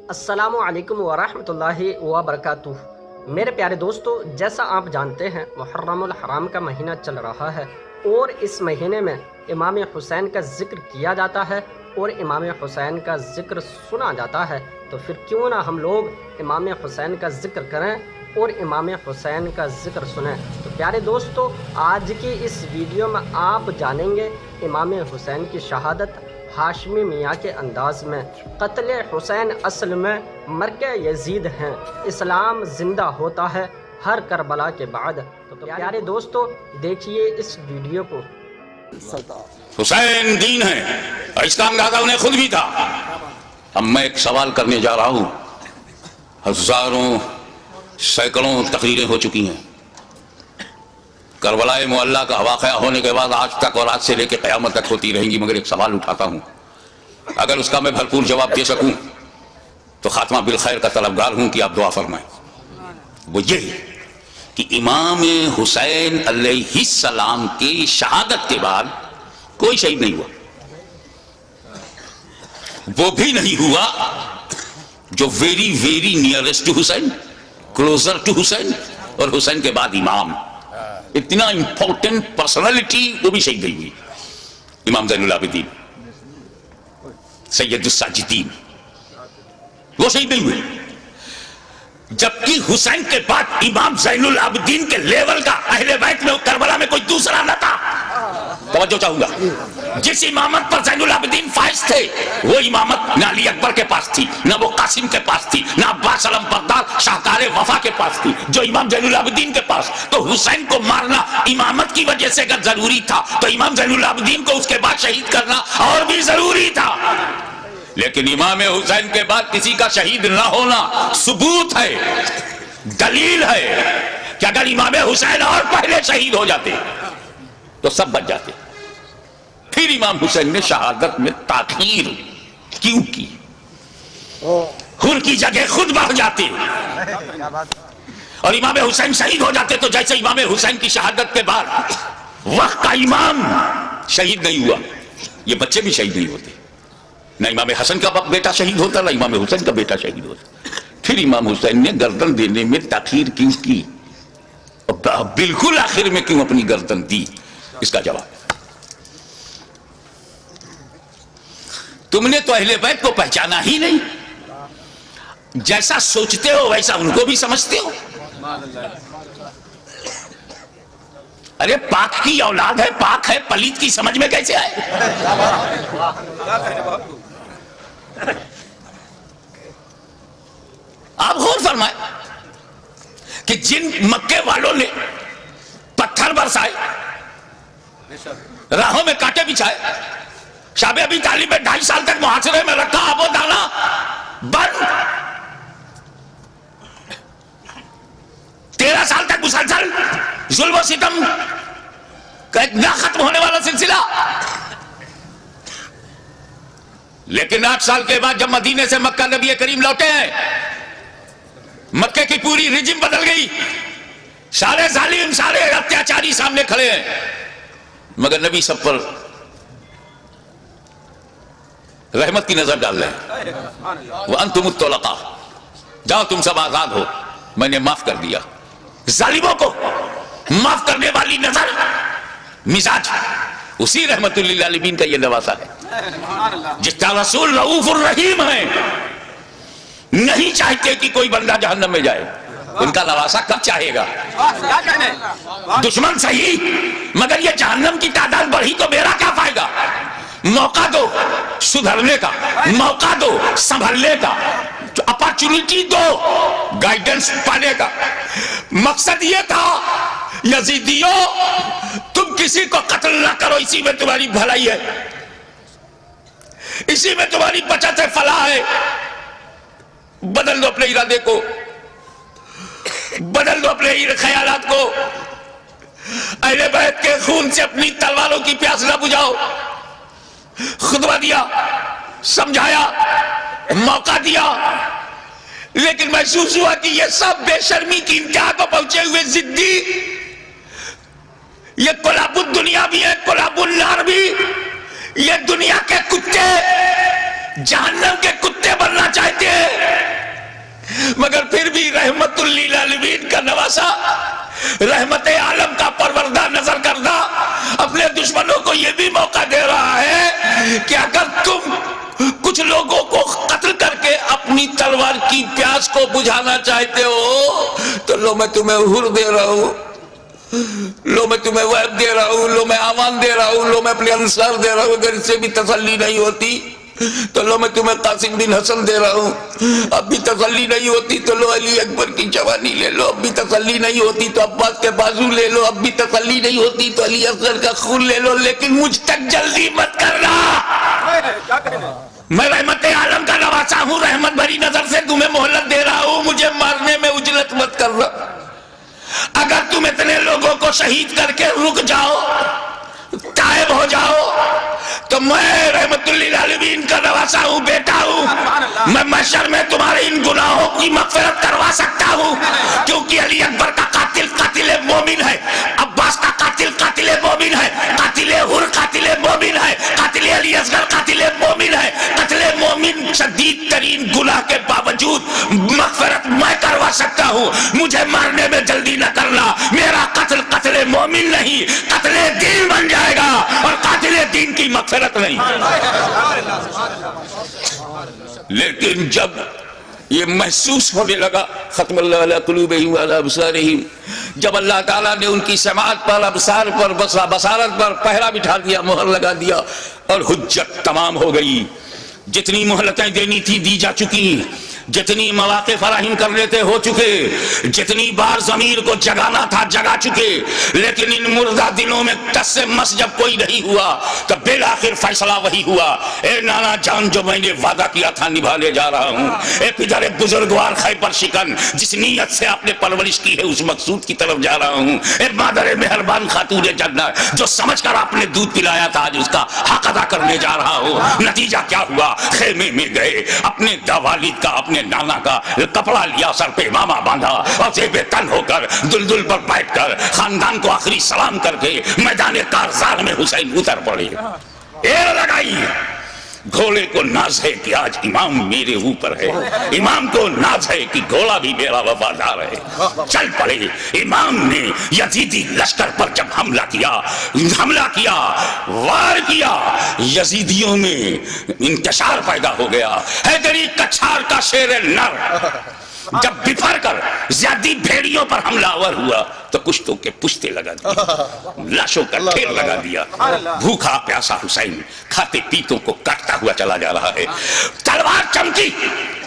السلام علیکم ورحمۃ اللہ وبرکاتہ۔ میرے پیارے دوستو، جیسا آپ جانتے ہیں محرم الحرام کا مہینہ چل رہا ہے اور اس مہینے میں امام حسین کا ذکر کیا جاتا ہے اور امام حسین کا ذکر سنا جاتا ہے، تو پھر کیوں نہ ہم لوگ امام حسین کا ذکر کریں اور امام حسین کا ذکر سنیں۔ تو پیارے دوستو، آج کی اس ویڈیو میں آپ جانیں گے امام حسین کی شہادت ہاشمی میاں کے انداز میں۔ قتل حسین اصل میں مرگ یزید ہیں، اسلام زندہ ہوتا ہے ہر کربلا کے بعد۔ تو پیارے دوستو، دیکھیے اس ویڈیو کو۔ حسین دین ہے اور اس کا اندازہ انہیں خود بھی تھا۔ اب میں ایک سوال کرنے جا رہا ہوں۔ ہزاروں سینکڑوں تقریریں ہو چکی ہیں کربلا معلیٰ کا واقعہ ہونے کے بعد آج تک، اور آج سے لے کے قیامت تک ہوتی رہیں گی، مگر ایک سوال اٹھاتا ہوں، اگر اس کا میں بھرپور جواب دے سکوں تو خاتمہ بالخیر کا طلبگار ہوں کہ آپ دعا فرمائیں۔ وہ یہ کہ امام حسین علیہ السلام کی شہادت کے بعد کوئی شہید نہیں ہوا، وہ بھی نہیں ہوا جو very very nearest to Hussain, closer to Hussain, اور حسین کے بعد امام، اتنا امپورٹنٹ پرسنالٹی، وہ بھی شہید نہیں ہوئی۔ امام زین العابدین سید الساجدین وہ شہید نہیں ہوئے، جبکہ حسین کے بعد امام زین العابدین کے لیول کا اہل بیت میں کربلا میں کوئی دوسرا نہ تھا۔ توجہ چاہوں گا، جس امامت پر زین العابدین فائز تھے، وہ امامت نہ علی اکبر کے پاس تھی، نہ وہ قاسم کے پاس تھی، نہ عباس علم بردار شاہکار وفا کے پاس تھی، جو امام زین العابدین کے پاس۔ تو حسین کو مارنا امامت کی وجہ سے اگر ضروری تھا تو امام زین العابدین کو اس کے بعد شہید کرنا اور بھی ضروری تھا۔ لیکن امام حسین کے بعد کسی کا شہید نہ ہونا ثبوت ہے، دلیل ہے کہ اگر امام حسین اور پہلے شہید ہو جاتے تو سب بچ جاتے۔ پھر امام حسین نے شہادت میں تاخیر کیوں کی؟ ان کی جگہ خود بڑھ جاتے اور امام حسین شہید ہو جاتے، تو جیسے امام حسین کی شہادت کے بعد وقت کا امام شہید نہیں ہوا، یہ بچے بھی شہید نہیں ہوتے، نہ امام حسن کا بیٹا شہید ہوتا، نہ امام حسین کا بیٹا شہید ہوتا۔ پھر امام حسین نے گردن دینے میں تاخیر کیوں کی اور بالکل آخر میں کیوں اپنی گردن دی؟ اس کا جواب، تم نے تو اہل بیت کو پہچانا ہی نہیں، جیسا سوچتے ہو ویسا ان کو بھی سمجھتے ہو۔ ارے پاک کی اولاد ہے، پاک ہے، پلیت کی سمجھ میں کیسے آئے؟ آپ غور فرمائیں کہ جن مکے والوں نے پتھر برسائے، راہوں میں کانٹے بچھائے، شاب ابی طالب میں 2.5 سال تک محاصرے میں رکھا، آب و دانا بند، 13 سال تک مسلسل ظلم و ستم کا ایک نہ ختم ہونے والا سلسلہ۔ لیکن 8 سال کے بعد جب مدینے سے مکہ نبی کریم لوٹے ہیں، مکے کی پوری رجم بدل گئی، سارے ظالم، سارے اتیاچاری سامنے کھڑے ہیں، مگر نبی سب پر رحمت کی نظر ڈال رہے ہیں۔ وَأَنْتُمُ الطُّلَقَاءُ، جاؤ تم سب آزاد ہو، میں نے معاف کر دیا۔ ظالموں کو معاف کرنے والی نظر، مزاج، اسی رحمت للعالمین کا یہ نواسا ہے، جس کا رسول رؤوف الرحیم ہے، نہیں چاہتے کہ کوئی بندہ جہنم میں جائے۔ ان کا نواسا کب چاہے گا؟ دشمن صحیح، مگر یہ جہنم کی تعداد بڑھی تو میرا کیا فائدہ؟ موقع دو سدھرنے کا، موقع دو سنبھلنے کا، اپارچونٹی دو گائیڈنس پانے کا۔ مقصد یہ تھا، یزیدیوں تم کسی کو قتل نہ کرو، اسی میں تمہاری بھلائی ہے، اسی میں تمہاری بچت ہے، فلاح ہے۔ بدل دو اپنے ارادے کو، بدل دو اپنے خیالات کو، اہل بیت کے خون سے اپنی تلواروں کی پیاس نہ بجھاؤ۔ خطبہ دیا، سمجھایا، موقع دیا، لیکن محسوس ہوا کہ یہ سب بے شرمی کی انتہا کو پہنچے ہوئے ضدی، یہ کلاب الدنیا بھی ہے، کلاب النار بھی، یہ دنیا کے کتے، جہنم کے کتے بننا چاہتے ہیں۔ بھی رحمت للعالمین کا نواسا، رحمت عالم کا پروردہ نظر کردہ اپنے دشمنوں کو یہ بھی موقع دے رہا ہے کہ اگر تم کچھ لوگوں کو قتل کر کے اپنی تلوار کی پیاس کو بجھانا چاہتے ہو تو لو میں تمہیں حر دے رہا ہوں، لو میں تمہیں وعد دے رہا ہوں، لو میں آمان دے رہا ہوں، لو میں اپنے انصار دے رہا ہوں۔ اگر اس سے بھی تسلی نہیں ہوتی تو لو میں تمہیں قاسم بن حسن دے رہا ہوں، اب بھی تسلی نہیں ہوتی تو لو علی اکبر کی جوانی لے لو، اب بھی تسلی نہیں ہوتی تو عباس کے بازو لے لو، اب بھی تسلی نہیں ہوتی تو علی اصغر کا خون لے لو، لیکن مجھ تک جلدی مت کرنا۔ میں رحمت عالم کا نواسا ہوں، رحمت بھری نظر سے تمہیں مہلت دے رہا ہوں، مجھے مارنے میں عجلت مت کرنا۔ اگر تم اتنے لوگوں کو شہید کر کے رک جاؤ، تائب ہو جاؤ، تو میں رحمت للعالمین کا نواسا ہوں، بیٹا ہوں، میں محشر میں تمہارے ان گناہوں کی مغفرت کروا سکتا ہوں، کیونکہ علی اکبر کا قاتل قاتل مومن ہے، عباس کا قاتل قاتل مومن ہے، قاتل حر قاتل مومن ہے، قاتل علی اصغر قاتل مومن ہے۔ قتل مومن شدید ترین گناہ کے باوجود مغفرت میں کروا سکتا ہوں، مجھے مارنے میں جلدی نہ کرنا۔ میرا قتل قتل مومن نہیں، قتل دین بن جائے گا، اور قاتل دین کی مغفرت نہیں۔ لیکن جب یہ محسوس ہونے لگا، ختم اللہ علی قلوبہم وعلی ابصارہم، جب اللہ تعالیٰ نے ان کی سماعت پر، ابصار پر، بصارت پر پہرا بٹھا دیا، مہر لگا دیا، اور حجت تمام ہو گئی، جتنی مہلتیں دینی تھی دی جا چکی، جتنی مواقع فراہم کرنے تھے ہو چکے، جتنی بار ضمیر کو جگانا تھا جگا چکے، لیکن ان مردہ دلوں میں ٹس سے مس جب کوئی نہیں ہوا تو بالآخر فیصلہ وہی ہوا، اے نانا جان جو میں نے وعدہ کیا تھا نبھانے جا رہا ہوں، اے پدر بزرگوار خیبر شکن جس نیت سے آپ نے پرورش کی ہے اس مقصود کی طرف جا رہا ہوں، اے مادر مہربان خاتون جنت جو سمجھ کر آپ نے دودھ پلایا تھا آج اس کا حق ادا کرنے جا رہا ہوں۔ نتیجہ کیا ہوا؟ خیمے میں گئے، اپنے والد کا، اپنے نانا کا کپڑا لیا، سر پہ امامہ باندھا، اور زیب تن ہو کر دلدل پر بیٹھ کر خاندان کو آخری سلام کر کے میدان کارزار میں حسین اتر پڑے۔ ایر لگائی، گھوڑے کو ناز ہے کہ آج امام میرے اوپر ہے، امام کو ناز ہے کہ گھوڑا بھی میرا وفادار ہے۔ چل پڑے، امام نے یزیدی لشکر پر جب حملہ کیا، وار کیا، یزیدیوں میں انتشار پیدا ہو گیا۔ حیدری کچھار کا شیر نر جب بفر کر زیادی بھیڑیوں پر حملہ آور ہوا تو کشتوں کے پشتے لگا دیا، لاشوں کا ڈھیر لگا دیا۔ بھوکا پیاسا حسین کھاتے پیتوں کو کاٹتا ہوا چلا جا رہا ہے۔ تلوار چمکی،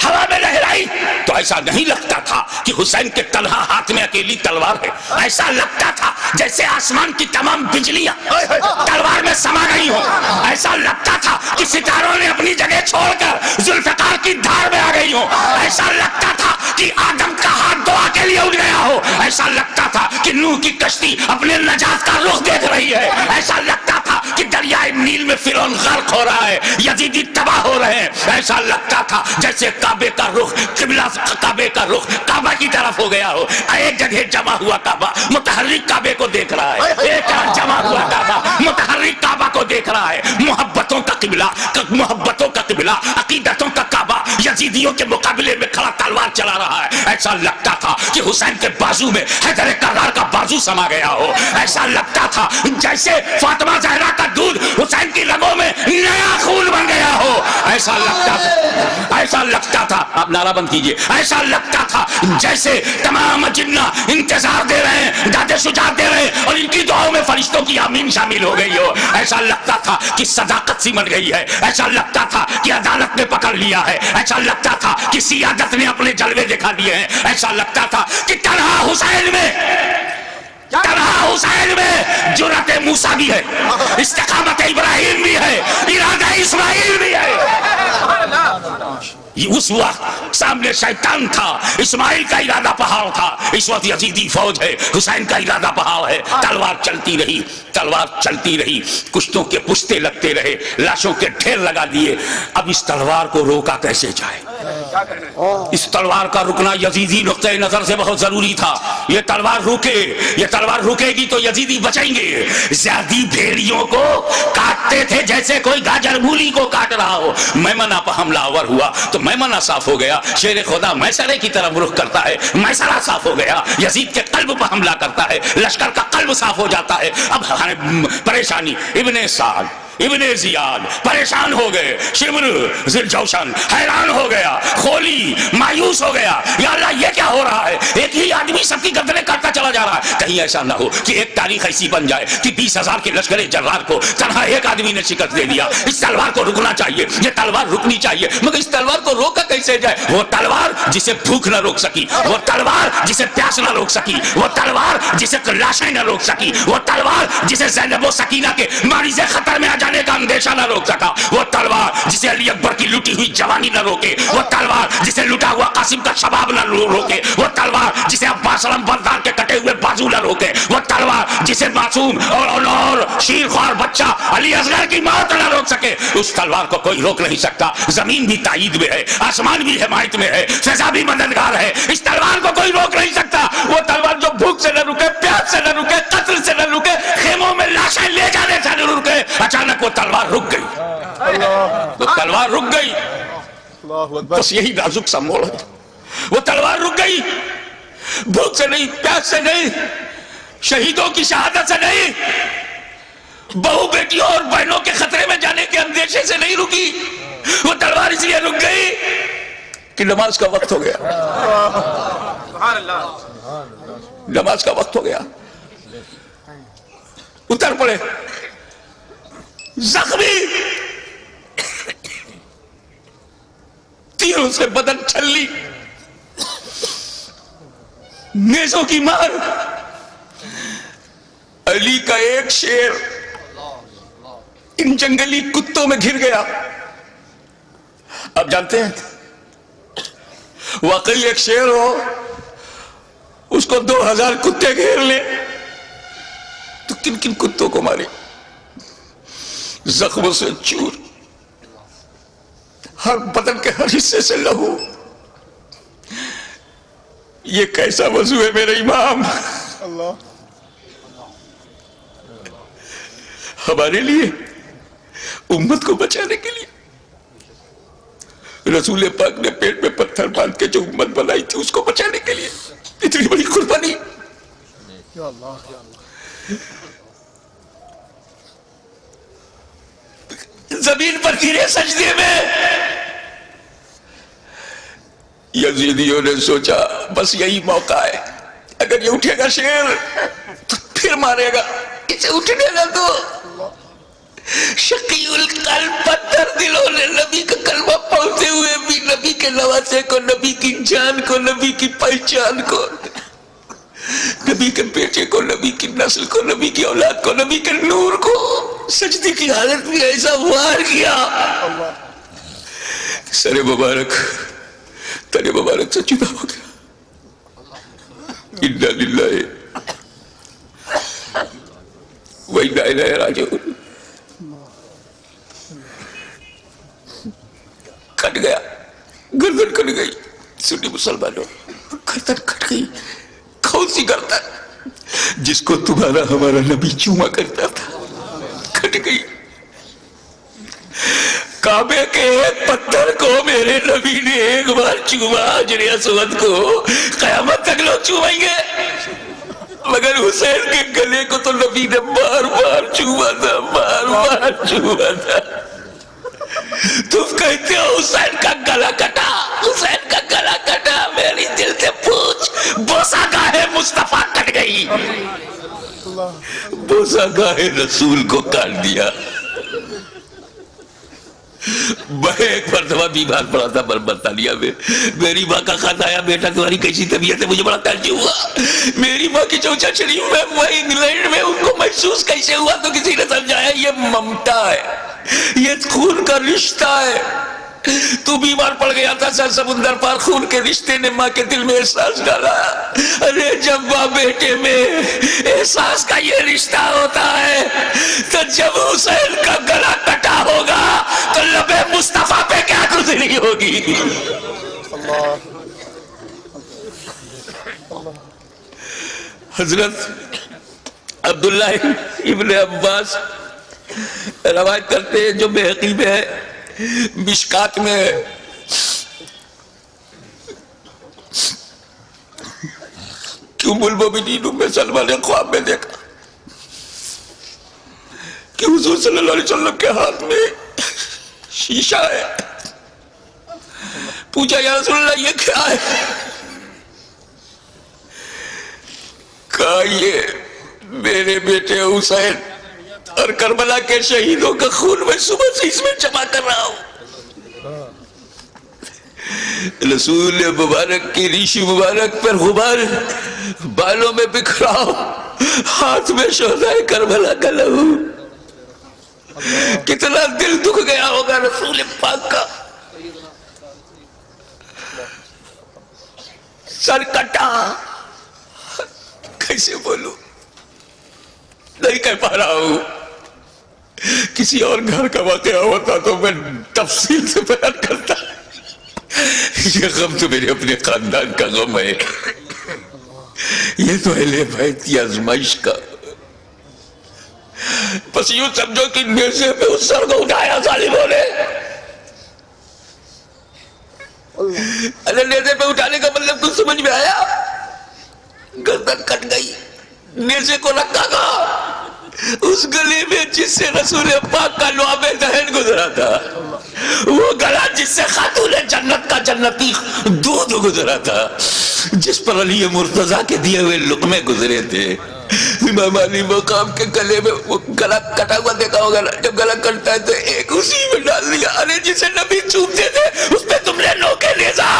ہوا میں لہرائی تو ایسا نہیں لگتا تھا کہ حسین کے تنہا ہاتھ میں اکیلی تلوار ہے، ایسا لگتا تھا جیسے آسمان کی تمام بجلیاں تلوار میں سما گئی ہوں، ایسا لگتا تھا کہ ستاروں نے اپنی جگہ چھوڑ کر ذوالفقار کی دھار میں آ گئی ہوں، ایسا لگتا تھا کہ آدم کا ہاتھ دعا کے لیے اٹھ گیا ہو، ایسا لگتا تھا کہ نوح کی کشتی اپنے نجات کا رخ دیکھ رہی ہے، ایسا لگتا تھا کہ دریائے نیل میں فرعون غرق ہو رہا ہے، یزیدی تباہ ہو رہے ہیں، ایسا لگتا تھا جیسے کعبے کا رخ قبلہ، کعبے کا رخ کعبہ کی طرف ہو گیا ہو۔ ایک جگہ جمع ہوا کعبہ متحرک کعبے کو دیکھ رہا ہے، ایک جمع ہوا کعبہ متحرک کعبہ کو دیکھ رہا ہے۔ محبتوں کا قبلہ، عقیدتوں کا کعبہ یزیدیوں کے مقابلے میں کھڑا تلوار چلا رہا ہے۔ ایسا لگتا تھا کہ حسین کے بازو میں حیدر کرار کا بازو سما گیا ہو، ایسا لگتا تھا جیسے فاطمہ زہرا کا دودھ حسین کی رگوں میں نیا خون بن گیا ہو، ایسا لگتا تھا آپ نعرہ بند کیجئے، ایسا لگتا تھا جیسے تمام جنہ انتظار دے رہے ہیں، داد شجاعت دے رہے ہیں، اور ان کی دعاؤں میں فرشتوں کی آمین شامل ہو گئی ہو، ایسا لگتا تھا کہ صداقت سمٹ گئی ہے، ایسا لگتا تھا کہ عدالت نے پکڑ لیا ہے، ایسا لگتا تھا کہ سیادت نے اپنے جلوے دکھا دیے ہیں، ایسا لگتا تھا کہ تنہا حسین میں جرأت موسیٰ بھی ہے، استقامت ابراہیم بھی ہے، ارادہ اسماعیل بھی ہے۔ اس وقت سامنے شیطان تھا، اسماعیل کا ارادہ پہاڑ تھا، اس وقت یزیدی فوج ہے، حسین کا ارادہ پہاڑ ہے۔ تلوار چلتی رہی، کشتوں کے پشتے لگتے رہے، لاشوں کے ڈھیر لگا دیے۔ اب اس تلوار کو روکا کیسے جائے؟ اس تلوار کا رکنا یزیدی نقطہ نظر سے بہت ضروری تھا. یہ تلوار رکے گی تو یزیدی بچیں گے. زیادی بھیڑیوں کو کاٹتے تھے جیسے کوئی گاجر مولی کو کاٹ رہا ہو. میمنہ پر حملہ آور ہوا تو میمنہ صاف ہو گیا. شیر خدا میسرے کی طرف رخ کرتا ہے, میسرہ صاف ہو گیا. یزید کے قلب پر حملہ کرتا ہے, لشکر کا قلب صاف ہو جاتا ہے. اب پریشانی. ابن سعد ابن زیاد پریشان ہو گئے. شمر ذوالجوشن حیران ہو گیا. خولی مایوس ہو گیا. یا اللہ یہ کیا ہو رہا ہے؟ ایک ہی آدمی سب کی گردنیں کاٹتا چلا جا رہا ہے. کہیں ایسا نہ ہو کہ ایک تاریخ ایسی بن جائے کہ 20,000 کے لشکر جرار کو تنہا ایک آدمی نے شکست دے دیا. اس تلوار کو رکنا چاہیے, یہ تلوار رکنی چاہیے. مگر اس تلوار کو روکا کیسے جائے؟ وہ تلوار جسے بھوک نہ روک سکی, وہ تلوار جسے پیاس نہ روک سکی, وہ تلوار جسے لاشیں نہ روک سکی, وہ تلوار جسے زینب و سکینہ کے ماریز خطر میں آ جانے کا اندیشہ نہ روک سکا, وہ تلوار جسے علی اکبر کی لٹی ہوئی جوانی نہ روکے, وہ تلوار جسے لٹا ہوا قاسم کا شباب نہ روکے, وہ تلوار جسے عباس علم بردار کے کٹے ہوئے بازو نہ روکے, وہ تلوار جسے معصوم اور شیر خوار بچہ علی اصغر کی موت نہ روک سکے. اس تلوار کو کوئی روک نہیں سکتا. زمین بھی تائید میں ہے, آسمان بھی حمایت میں ہے, فضا بھی مددگار ہے. اس تلوار کو کوئی روک نہیں سکتا. وہ تلوار جو بھوک سے نہ رکے, پیاس سے نہ رکے, قتل سے نہ رکے, خیموں میں لاشیں لے جانے سے نہ رکے. اچانک وہ تلوار رک گئی. وہ تلوار رک گئی. بس یہی نازک سا موڑ ہے. وہ تلوار رک گئی. بھوک سے نہیں, پیاس سے نہیں, شہیدوں کی شہادت سے نہیں, بہو بیٹیوں اور بہنوں کے خطرے میں جانے کے اندیشے سے نہیں رکی. وہ تلوار اس لیے رک گئی کہ نماز کا وقت ہو گیا. نماز کا وقت ہو گیا. اتر پڑے زخمی, تیروں سے بدن چھلی, نیزوں کی مار. علی کا ایک شیر ان جنگلی کتوں میں گھر گیا. آپ جانتے ہیں واقعی ایک شیر ہو, اس کو 2000 کتے گھیر لے تو کن کن کتوں کو مارے. زخموں سے چور, ہر بدن کے ہر حصے سے لہو. یہ کیسا وضو ہے میرے امام؟ ہمارے لیے, امت کو بچانے کے لیے رسول پاک نے پیٹ میں پتھر باندھ کے جو امت بنائی تھی اس کو بچانے کے لیے اتنی بڑی قربانی. زمین پر گرے سجدے میں. یزیدیوں نے سوچا بس یہی موقع ہے, اگر یہ اٹھے گا شیر تو پھر مارے گا, اسے اٹھنے نہ دو. شقی القلب پتھر دلوں نے نبی کا کلمہ پڑھتے ہوئے بھی نبی کے نواسے کو, نبی کی جان کو, نبی کی پہچان کو, نبی کے بیٹے کو, نبی کی نسل کو, نبی کی اولاد کو, نبی کے نور کو سجدے کی حالت میں ایسا وار کیا. سر مبارک تن مبارک سے جدا ہو گیا. انا للہ و انا الیہ راجعون. کٹ گیا, گردن کٹ گئی. سنی مسلمانوں, گردن کٹ گئی. کون سی گردن؟ جس کو تمہارا ہمارا نبی چوما کرتا تھا, کٹ گئی. کعبے کے ایک پتھر کو میرے نبی نے ایک بار چوما, حجر اسود کو قیامت تک لوگ چومیں گے, مگر حسین کے گلے کو تو نبی نے بار بار چوما تھا, بار بار چوما تھا. تم کہتے ہو حسین کا گلا کٹا, حسین کا گلا کٹا. میری دل سے پوچھ, بوسا گاہ مصطفیٰ کٹ گئی, بوسا گاہ رسول کو کاٹ دیا. میں ایک مرتبہ بیمار پڑا تھا برطانیہ میں. میری ماں کا خط آیا, بیٹا تمہاری کیسی طبیعت ہے؟ مجھے بڑا تعجب ہوا. میری ماں کی چونچا شریف میں, وہ انگلینڈ میں, ان کو محسوس کیسے ہوا تو کسی نے سمجھایا یہ ممتا ہے, یہ خون کا رشتہ ہے. تو بیمار پڑ گیا تھا, سر سمندر پار خون کے رشتے نے ماں کے دل میں احساس ڈالا. ارے جب ماں بیٹے میں احساس کا یہ رشتہ ہوتا ہے تو جب حسین کا گلا کٹا ہوگا تو لبے مصطفیٰ پہ کیا گزری ہوگی. حضرت عبداللہ ابن عباس روایت کرتے ہیں جو بحقی میں ہے، مشکات میں ہے، کہ ام المومنین ام سلمہ نے خواب میں دیکھا کہ حضور صلی اللہ علیہ وسلم کے ہاتھ میں شیشہ ہے. پوچھا یا رسول اللہ یہ کیا ہے؟ کہا یہ میرے بیٹے حسین اور کربلا کے شہیدوں کا خون میں صبح سے اس میں جمع کر رہا ہوں. رسول مبارک کی ریشی مبارک پر غبار بالوں میں بکھرا ہو، ہاتھ میں شہدائے کربلا کا لہو. کتنا دل دکھ گیا ہوگا رسول پاک کا. سر کٹا، کیسے بولوں، نہیں کہہ پا رہا ہوں. کسی اور گھر کا واقعہ ہوتا تو میں تفصیل سے بیان کرتا. یہ غم تو میرے اپنے خاندان کا غم ہے، یہ تو اہل بیت کی آزمائش کا. بس یوں سمجھو کہ نیزے پہ اس سر کو اٹھایا ظالموں نے. نیزے پہ اٹھانے کا مطلب کچھ سمجھ میں آیا؟ گردن کٹ گئی، نیزے کو رکھا گا اس گلے میں جس سے رسول پاک کا لعاب دہن گزرا تھا، وہ گلا جس سے خاتون جنت کا جنتی دودھ گزرا تھا، جس پر علی مرتضیٰ کے دیے ہوئے لقمے گزرے تھے. امام علی مقام کے گلے میں وہ گلا کٹا ہوا دیکھا ہوگا، جب گلا کٹتا ہے تو ایک اسی میں ڈال دیا. ارے جسے نبی چومتے تھے اس پہ تم نے نوکے نیزا.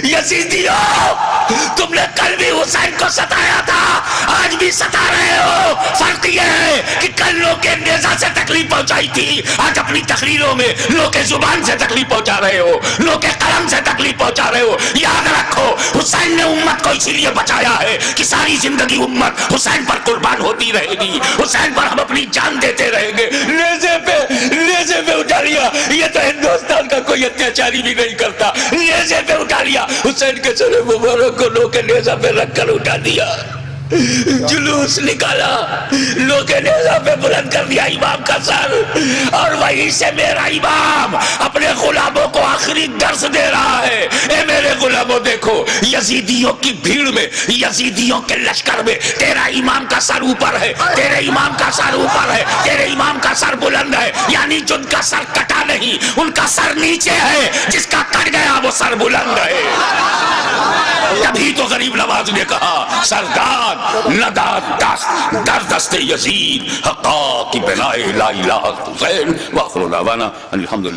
یزیدیوں، تم نے کل بھی حسین کو ستایا تھا، آج بھی ستا رہے ہو. فرق یہ ہے کہ کل نوکے نیزا سے تکلیف پہنچائی تھی، آج اپنی تقریروں میں نوکے زبان سے تکلیف پہنچا رہے ہو، نوکے قلم سے تکلیف پہنچا رہے ہو. یاد رکھو حسین نے امت کو اسی لیے بچایا ہے کہ ساری زندگی امت حسین پر قربان ہوتی رہے گی، حسین پر ہم اپنی جان دیتے رہیں گے. نیزے پہ اٹھا لیا، یہ تو ہندوستان کا کوئی اتیاچاری بھی نہیں کرتا. نیزے پہ اٹھا لیا، حسین کے سر مبارک کو لو کے نیزہ پہ رکھ کر اٹھا دیا. جلوس نکالا، لو کے نیزہ پہ بلند کر دیا امام کا سر، اور وہیں سے میرا امام اپنے غلاموں کو آخری درس دے رہا ہے. اے میرے غلاموں دیکھو، یزیدیوں کی بھیڑ میں، یزیدیوں کے لشکر میں تیرا امام کا سر اوپر ہے، تیرے امام کا سر اوپر ہے، تیرے امام کا سر بلند ہے. یعنی جن کا سر کٹا نہیں، ان کا سر نیچے ہے، جس کا کٹ گیا وہ سر بلند ہے. تبھی تو غریب نواز نے کہا سردار نداد دست در دست یزید حقا کی بنائے لا الہ حسین. وآخر دعوانا الحمدللہ.